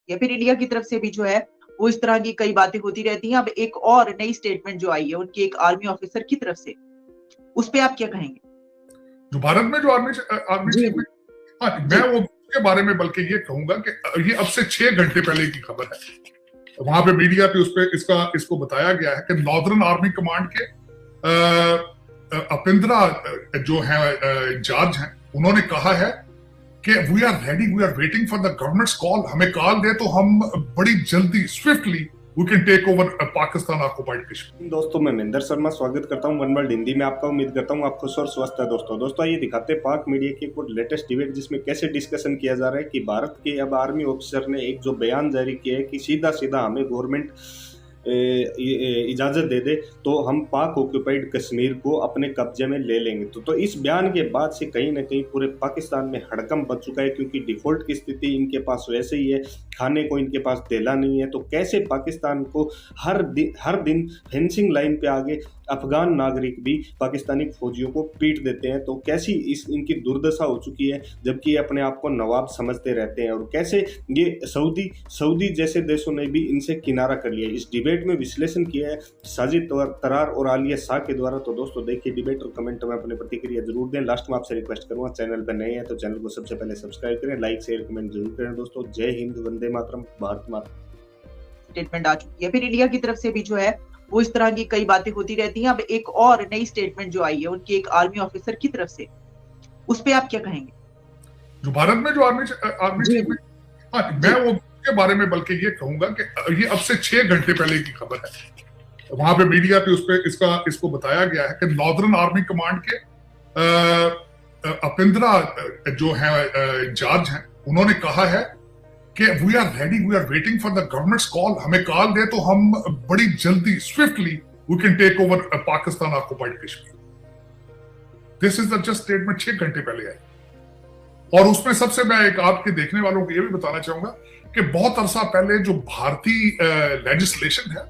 या फिर इंडिया की तरफ से भी जो है वो इस तरह की कई बातें होती रहती हैं। अब एक और नई स्टेटमेंट जो आई है उनकी एक आर्मी ऑफिसर की तरफ से, उस पे आप क्या कहेंगे? जो भारत में जो आर्मी आर्मी जी चीफ में, हाँ, मैं वो के बारे में बल्कि ये कहूंगा कि ये अब से 6 घंटे पहले की खबर है। वहां पे मीडिया पे उस पे इसको बताया गया है कि नॉर्दर्न आर्मी कमांड के अपिंद्रा जो है इंचार्ज हैं, उन्होंने कहा है कि we are ready, we are waiting for the government's call. हमें कॉल दे तो हम बड़ी जल्दी swiftly we can take over Pakistan occupied Kashmir. दोस्तों, मैं महेंद्र शर्मा स्वागत करता हूं वन वर्ल्ड हिंदी में आपका। उम्मीद करता हूं आप खुश और स्वस्थ है। दोस्तों ये दिखाते हैं पाक मीडिया की कुछ लेटेस्ट डिबेट, जिसमें कैसे डिस्कशन किया जा रहा है कि भारत के अब आर्मी ऑफिसर ने एक जो बयान जारी किया है कि सीधा हमें गवर्नमेंट इजाजत दे दे तो हम पाक ऑक्युपाइड कश्मीर को अपने कब्जे में ले लेंगे। तो इस बयान के बाद से कहीं ना कहीं पूरे पाकिस्तान में हड़कंप बच चुका है, क्योंकि डिफॉल्ट की स्थिति इनके पास वैसे ही है, खाने को इनके पास तेला नहीं है। तो कैसे पाकिस्तान को हर दिन फेंसिंग लाइन पे आगे अफगान नागरिक भी पाकिस्तानी फौजियों को पीट देते हैं। तो कैसी इनकी दुर्दशा हो चुकी है, जबकि ये अपने आप को नवाब समझते रहते हैं। और कैसे ये सऊदी जैसे देशों ने भी इनसे किनारा कर लिया। इस डिबेट में विश्लेषण किया है साजिद तरार और आलिया शाह के द्वारा। तो दोस्तों देखिए डिबेट और कमेंट में अपनी प्रतिक्रिया जरूर दें। लास्ट में आपसे रिक्वेस्ट करूंगा, चैनल पर नए हैं तो चैनल को सबसे पहले सब्सक्राइब करें, लाइक शेयर कमेंट जरूर करें। दोस्तों जय हिंद, वंदे मातरम, भारत माता। स्टेटमेंट आ चुकी है, फिर इंडिया की तरफ से भी जो है वो इस तरह की कई बातें होती रहती हैं। अब एक और नई स्टेटमेंट जो आई है उनकी एक आर्मी ऑफिसर की तरफ से, उस पे आप क्या कहेंगे? जो भारत में जो आर्मी चीफ में, हाँ, मैं वो के बारे में बल्कि ये कहूंगा कि ये अब से 6 घंटे पहले की खबर है। वहां पे मीडिया पे उस पे इसको बताया गया है कि नॉर्दर्न आर्मी कमांड के अपिंद्रा जो है इंचार्ज हैं, उन्होंने कहा है कि we are ready, we are waiting for the government's call. हमें कॉल दे तो हम बड़ी जल्दी swiftly we can take over Pakistan occupied Kashmir. This is the just statement 6 घंटे पहले आई। और उसमें सबसे मैं एक आपके देखने वालों को ये भी बताना चाहूंगा कि बहुत अरसा पहले जो भारतीय लेजिस्लेशन है,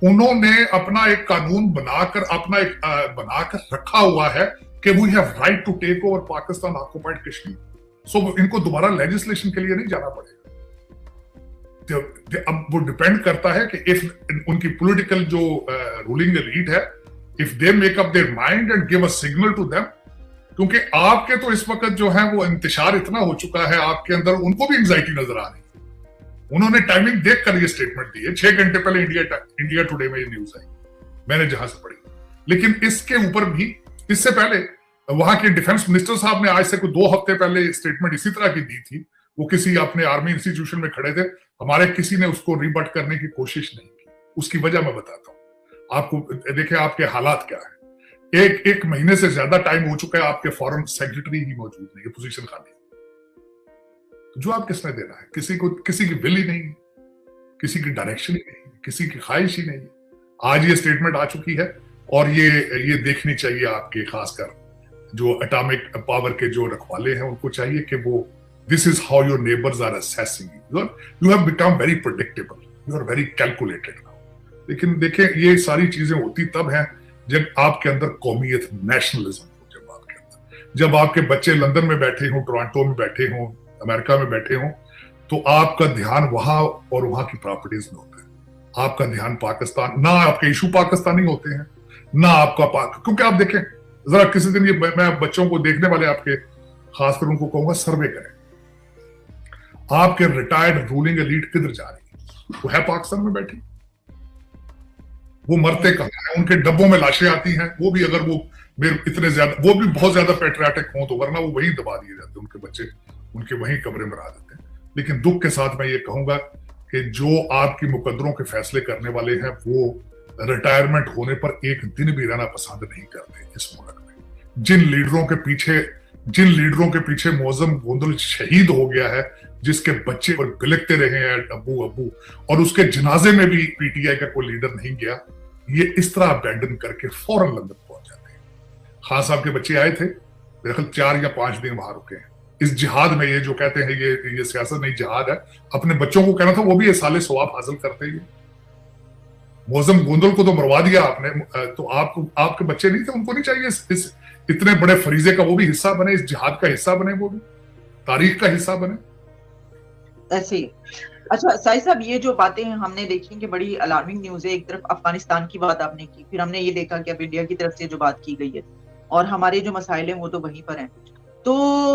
उन्होंने अपना एक कानून बनाकर रखा हुआ है कि we have right to take over Pakistan occupied Kashmir. So इनको दोबारा लेजिस्लेशन के लिए नहीं जाना पड़ेगा। अब वो डिपेंड करता है कि इफ उनकी पॉलिटिकल जो रूलिंग एलीट है, if they make up their mind and give a signal to them, क्योंकि आपके तो इस वक्त जो है वो इंतशार इतना हो चुका है आपके अंदर, उनको भी एंजाइटी नजर आ रही है। उन्होंने टाइमिंग देखकर ये स्टेटमेंट दी है। 6 घंटे पहले इंडिया टुडे में ये न्यूज आई, मैंने जहां से पढ़ी। लेकिन इसके ऊपर भी इससे पहले वहां के डिफेंस मिनिस्टर साहब ने आज से कुछ 2 हफ्ते पहले स्टेटमेंट इसी तरह की दी थी। वो किसी अपने आर्मी इंस्टीट्यूशन में खड़े थे, हमारे किसी ने उसको रिबट करने की कोशिश नहीं की। उसकी वजह मैं बताता हूं आपको। देखिए आपके हालात क्या है। एक महीने से ज्यादा टाइम हो चुका है, आपके फॉरेन सेक्रेटरी ही मौजूद नहीं है, पोजीशन खाली। तो जवाब किसने देना है? किसी की विल ही नहीं है, किसी की डायरेक्शन ही नहीं है, किसी की ख्वाहिश ही नहीं है। आज ये स्टेटमेंट आ चुकी है और ये देखनी चाहिए आपके, खासकर जो एटॉमिक पावर के जो रखवाले हैं, उनको चाहिए कि वो this is how your neighbours are assessing you. You have become very predictable, you are very calculated now. लेकिन देखें ये सारी चीजें होती तब हैं जब आपके अंदर कौमियत, नेशनलिज्म हो। जब आपके बच्चे लंदन में बैठे हों, टोरंटो में बैठे हों, अमेरिका में बैठे हों, तो आपका ध्यान वहां और वहां की प्रॉपर्टीज में होता है। आपका ध्यान पाकिस्तान, ना आपके इशू पाकिस्तानी होते हैं, ना आपका क्योंकि आप देखें जरा किसी दिन, ये मैं बच्चों को देखने वाले आपके खासकर उनको कहूंगा सर्वे करें, आपके रिटायर्ड रूलिंग एलीट किधर जा रही है? वो है पाकिस्तान में बैठी। वो मरते कहां हैं? उनके डब्बों में लाशें आती हैं। वो भी अगर वो इतने ज्यादा, वो भी बहुत ज्यादा पेट्रियाटिक हों तो, वरना वो वहीं दबा दिए जाते, उनके बच्चे उनके वहीं कमरे में रह देते हैं। लेकिन दुख के साथ मैं ये कहूंगा कि जो आपकी मुकद्दरों के फैसले करने वाले हैं, वो रिटायरमेंट होने पर एक दिन भी रहना पसंद नहीं करते इस मुल्क में। जिन लीडरों के पीछे मौजम गोंदल शहीद हो गया है, जिसके बच्चे पर बिलखते रहे हैं अब्बू अब्बू, और उसके जनाजे में भी पीटीआई का कोई लीडर नहीं गया, ये इस तरह अबैंडन करके फौरन लंदन पहुंच जाते हैं। खान साहब के बच्चे आए थे, मेरे ख्याल 4 या 5 दिन वहां रुके हैं। इस जिहाद में, ये जो कहते हैं ये सियासत नहीं जिहाद है, अपने बच्चों को कहना था वो भी ये साले सवाब हासिल करते हैं। मौजम गोंदल को तो मरवा दिया आपने, तो आपके बच्चे नहीं थे? उनको नहीं चाहिए इस इतने बड़े फरीजे का वो भी हिस्सा बने, इस जिहाद का हिस्सा बने, वो भी तारीख का हिस्सा बने? ऐसे ही अच्छा साहिब साहब, ये जो बातें हमने देखी कि बड़ी अलार्मिंग न्यूज है। एक तरफ अफगानिस्तान की बात आपने की, फिर हमने ये देखा कि अब इंडिया की तरफ से जो बात की गई है, और हमारे जो मसाइल हैं वो तो वहीं पर हैं। तो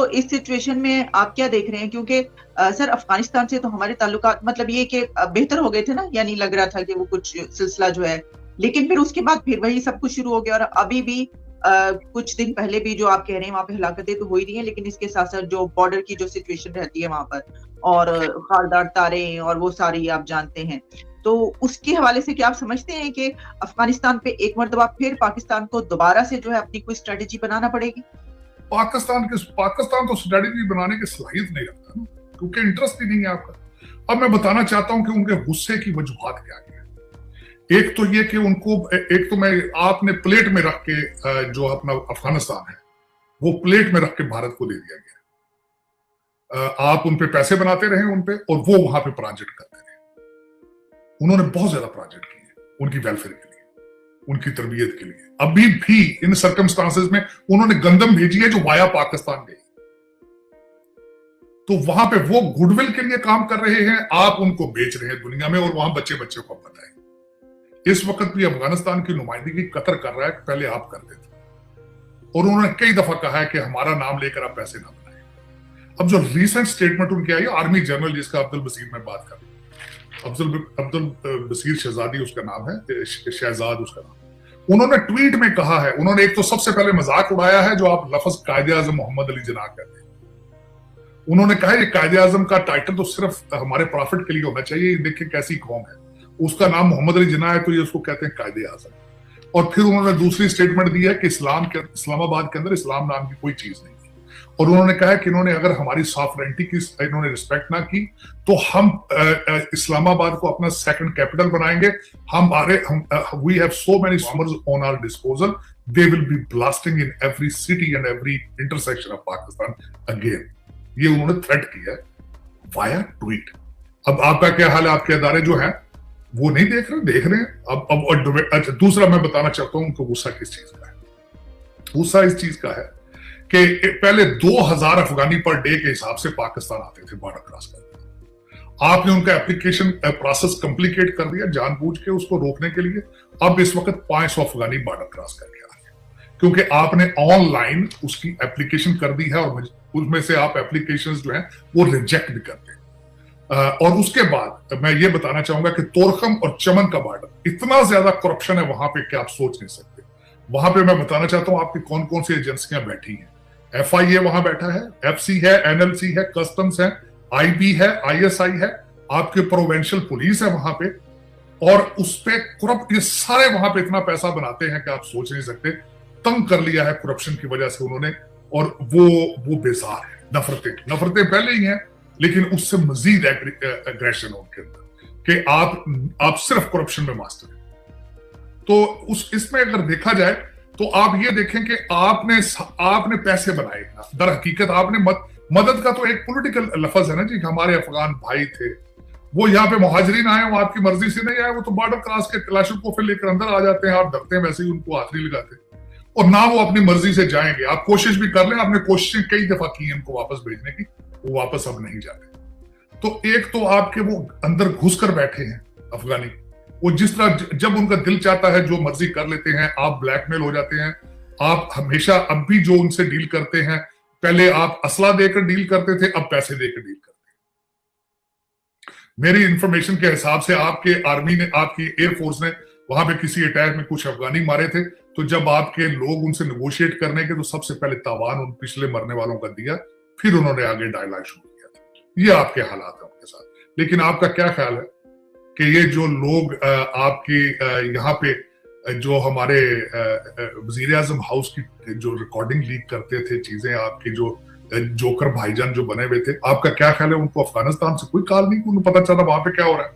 इस सिचुएशन में आप क्या देख रहे हैं? क्योंकि सर अफगानिस्तान से तो हमारे ताल्लुकात मतलब ये कि बेहतर हो गए थे ना, यानी लग रहा था कि वो कुछ सिलसिला जो है, लेकिन फिर उसके बाद फिर वही सब कुछ शुरू हो गया। और अभी भी कुछ दिन पहले भी जो आप कह रहे हैं वहां पे हलाकतें तो हो ही रही हैं, लेकिन इसके साथ साथ जो बॉर्डर की जो सिचुएशन रहती है वहां पर, और खारदार तारे और वो सारी आप जानते हैं, तो उसके हवाले से क्या आप समझते हैं कि अफगानिस्तान पे एक मर्तबा फिर पाकिस्तान को दोबारा से जो है अपनी कोई स्ट्रेटेजी बनाना पड़ेगी? पाकिस्तान तो स्ट्रेटेजी बनाने की सलाहियत नहीं रखता ना, क्योंकि इंटरेस्ट ही नहीं है आपका। अब मैं बताना चाहता हूं कि उनके गुस्से की वजूहात क्या है। एक तो ये कि उनको, एक तो मैं आपने प्लेट में रख के जो अपना अफगानिस्तान है वो प्लेट में रख के भारत को दे दिया गया। आप उनपे पैसे बनाते रहे उनपे, और वो वहां पे प्रोजेक्ट करते रहे। उन्होंने बहुत ज्यादा प्रोजेक्ट किए उनकी वेलफेयर के लिए, उनकी तरबियत के लिए। अभी भी इन सर्कमस्टांसेस में उन्होंने गंदम भेजी है जो वाया पाकिस्तान गई, तो वहां पे वो गुडविल के लिए काम कर रहे हैं। आप उनको बेच रहे हैं दुनिया में, और वहां बच्चे बच्चे को बताएं। इस वक्त भी अफगानिस्तान की नुमाइंदगी कतर कर रहा है, पहले आप करते थे, और उन्होंने कई दफा कहा है कि हमारा नाम लेकर आप पैसे ना बनाएं। अब जो रीसेंट स्टेटमेंट उनकी आई, आर्मी जनरल जिसका अब्दुल बसीर में बात कर रहा हूं, अब्दुल बसीर शहजादी उसका नाम है, शहजाद उसका नाम। उन्होंने ट्वीट में कहा है, उन्होंने एक तो सबसे पहले मजाक उड़ाया है जो आप लफ्ज कायदे आजम मोहम्मद अली जिन्ना कहते हैं। उन्होंने कहा ये कायदे आजम का टाइटल तो सिर्फ हमारे प्रॉफिट के लिए होना चाहिए, देखिए कैसी कौम है, उसका नाम मोहम्मद अली जिन्ना है तो ये उसको कहते हैं कायदे आजम। और फिर उन्होंने दूसरी स्टेटमेंट दी है कि इस्लामाबाद के अंदर इस्लाम नाम की कोई चीज नहीं है, और उन्होंने कहा कि इन्होंने अगर हमारी सॉवरेनिटी की इन्होंने रिस्पेक्ट ना की तो हम इस्लामाबाद को अपना सेकंड कैपिटल बनाएंगे। We have so many bombers on our disposal, they will be blasting in every city and every intersection of Pakistan again. ये उन्होंने थ्रेट किया है वाया ट्वीट। अब आपका क्या हाल है? आपके अदारे जो है वो नहीं देख रहे हैं। अब अच्छा, दूसरा मैं बताना चाहता हूं उनको गुस्सा किस चीज का है। गुस्सा इस चीज का है कि पहले 2000 अफगानी पर डे के हिसाब से पाकिस्तान आते थे बॉर्डर क्रॉस करते। आपने उनका एप्लीकेशन प्रोसेस कॉम्प्लिकेट कर दिया जानबूझ के उसको रोकने के लिए। अब इस वक्त 500 अफगानी बॉर्डर क्रॉस करके आ रहे हैं, क्योंकि आपने ऑनलाइन उसकी एप्लीकेशन कर दी है, और उसमें से आप एप्लीकेशंस जो हैं वो रिजेक्ट भी करते हैं। और उसके बाद मैं ये बताना चाहूंगा कि तोरखम और चमन का बॉर्डर, इतना ज्यादा करप्शन है वहां पे कि आप सोच नहीं सकते। वहां पे मैं बताना चाहता हूं आपकी कौन कौन सी एजेंसियां बैठी हैं। FIA वहां बैठा है, FC है, NLC है, कस्टम्स है, IB है, ISI है, आपके प्रोविंशियल पुलिस है वहां पे, और उस पे करप्ट, ये सारे वहां पे इतना पैसा बनाते हैं कि आप सोच नहीं सकते। तंग कर लिया है करप्शन की वजह से उन्होंने, और वो बेजार है। नफरतें पहले ही हैं, लेकिन उससे मजीद एग्रेशन है उनके अंदर कि आप सिर्फ करप्शन में मास्टर हैं। तो इसमें अगर देखा जाए तो आप ये देखें कि आपने पैसे बनाए। दर हकीकत आपने मदद का तो एक पॉलिटिकल लफ्ज है ना जी, हमारे अफगान भाई थे, वो यहाँ पे मुहाजिरीन आए, वो आपकी मर्जी से नहीं आए, वो तो बॉर्डर क्रॉस के क्लाशों को फिर लेकर अंदर आ जाते हैं, आप डरते हैं, वैसे ही उनको हाथ नहीं लगाते, और ना वो अपनी मर्जी से जाएंगे। आप कोशिश भी कर लें, आपने कोशिशें कई दफा की उनको वापस भेजने की, वो वापस अब नहीं जाते। तो एक तो आपके वो अंदर घुस कर बैठे हैं अफगानी, वो जिस तरह जब उनका दिल चाहता है जो मर्जी कर लेते हैं। आप ब्लैकमेल हो जाते हैं। आप हमेशा अब भी जो उनसे डील करते हैं, पहले आप असला देकर डील करते थे, अब पैसे देकर डील करते हैं। मेरी इंफॉर्मेशन के हिसाब से आपके आर्मी ने, आपकी एयरफोर्स ने वहां पे किसी अटैक में कुछ अफगानी मारे थे, तो जब आपके लोग उनसे नेगोशिएट करने के, तो सबसे पहले तावान उन पिछले मरने वालों का दिया, फिर उन्होंने आगे डायलॉग शुरू किया था। ये आपके हालात है उनके साथ। लेकिन आपका क्या ख्याल है कि ये जो लोग आपके यहाँ पे जो हमारे वजीर आजम हाउस की जो रिकॉर्डिंग लीक करते थे, चीजें आपके जो जोकर भाईजान जो बने हुए थे, आपका क्या ख्याल है? उनको अफगानिस्तान से कोई कॉल नहीं, उनको पता चला वहां पे क्या हो रहा है?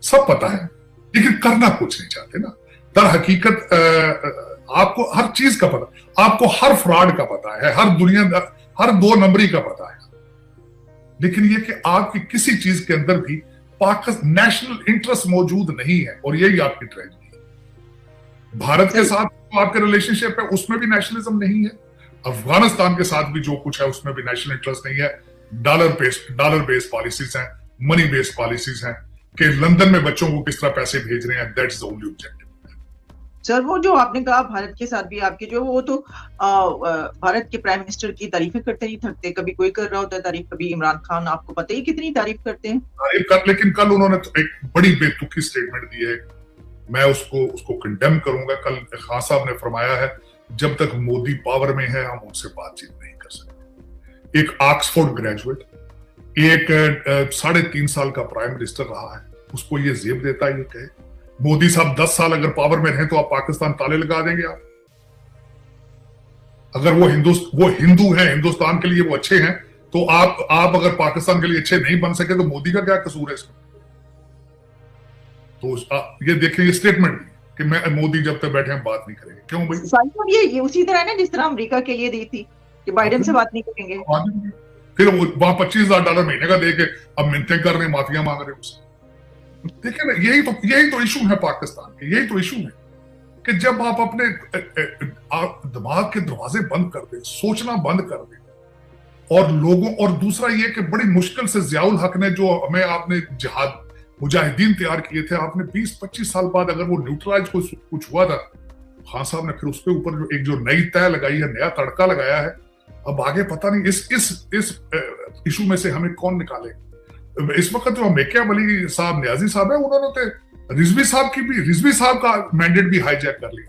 सब पता है, लेकिन करना कुछ नहीं चाहते ना। दर हकीकत आपको हर चीज का पता, आपको हर फ्रॉड का पता है, हर 2 नंबरी का पता है, लेकिन ये कि आपकी किसी चीज के अंदर भी पाकिस्तान नेशनल इंटरेस्ट मौजूद नहीं है, और यही आपकी ट्रेजेडी है। भारत के साथ तो आपके रिलेशनशिप है, उसमें भी नेशनलिज्म नहीं है। अफगानिस्तान के साथ भी जो कुछ है उसमें भी नेशनल इंटरेस्ट नहीं है। डॉलर बेस्ड पॉलिसीज हैं, मनी बेस्ड पॉलिसीज हैं कि लंदन में बच्चों को किस तरह पैसे भेज रहे हैं, that's the only objective. Sir वो जो आपने कहा भारत के साथ भी आपके जो वो तो भारत के प्राइम मिनिस्टर की तारीफें करते नहीं थकते, कभी कोई कर रहा होता है तारीफ, कभी इमरान खान, आपको पता ही कितनी तारीफ करते हैं। तारीफ कर, लेकिन कल उन्होंने तो एक बड़ी बेतुकी स्टेटमेंट दी है, मैं उसको कंडेम करूंगा। कल खान साहब ने फरमाया है जब तक मोदी पावर में है हम उनसे बातचीत नहीं कर सकते। एक ऑक्सफोर्ड ग्रेजुएट, एक 3.5 साल का प्राइम मिनिस्टर रहा है, उसको ये जेब देता है ये कहे मोदी साहब 10 साल अगर पावर में रहे तो आप पाकिस्तान ताले लगा देंगे आप? अगर वो हिंदू हैं, हिंदुस्तान के लिए वो अच्छे हैं, तो आप अगर पाकिस्तान के लिए अच्छे नहीं बन सके तो मोदी का क्या कसूर है इसमें? तो ये देखें ये स्टेटमेंट कि मैं मोदी जब तक बैठे हैं बात नहीं करेंगे। क्यों भाई? ये उसी तरह है ना जिस तरह अमेरिका के लिए दी थी कि बाइडेन से बात नहीं करेंगे, फिर वहां $25,000 महीने का देके अब मिन्नतें कर रहे हैं, माफिया मांग रहे हैं उससे। देखिए ना, यही तो इशू है पाकिस्तान के, यही तो इशू है कि जब आप अपने दिमाग के दरवाजे बंद कर दें, सोचना बंद कर दें, और लोगों, और दूसरा ये कि बड़ी मुश्किल से जियाउल हक ने जो हमें आपने जिहाद मुजाहिदीन तैयार किए थे, आपने 20-25 साल बाद अगर वो न्यूट्रलाइज कुछ हुआ था, खान साहब ने फिर उसके ऊपर जो नई तय लगाई है, नया तड़का लगाया है। अब आगे पता नहीं इस इशू में से हमें कौन निकाले। इस वक्त जो मेकियावेली साहब, न्याजी साहब है, उन्होंने रिजवी साहब का मैंडेट भी हाईजैक कर लिया।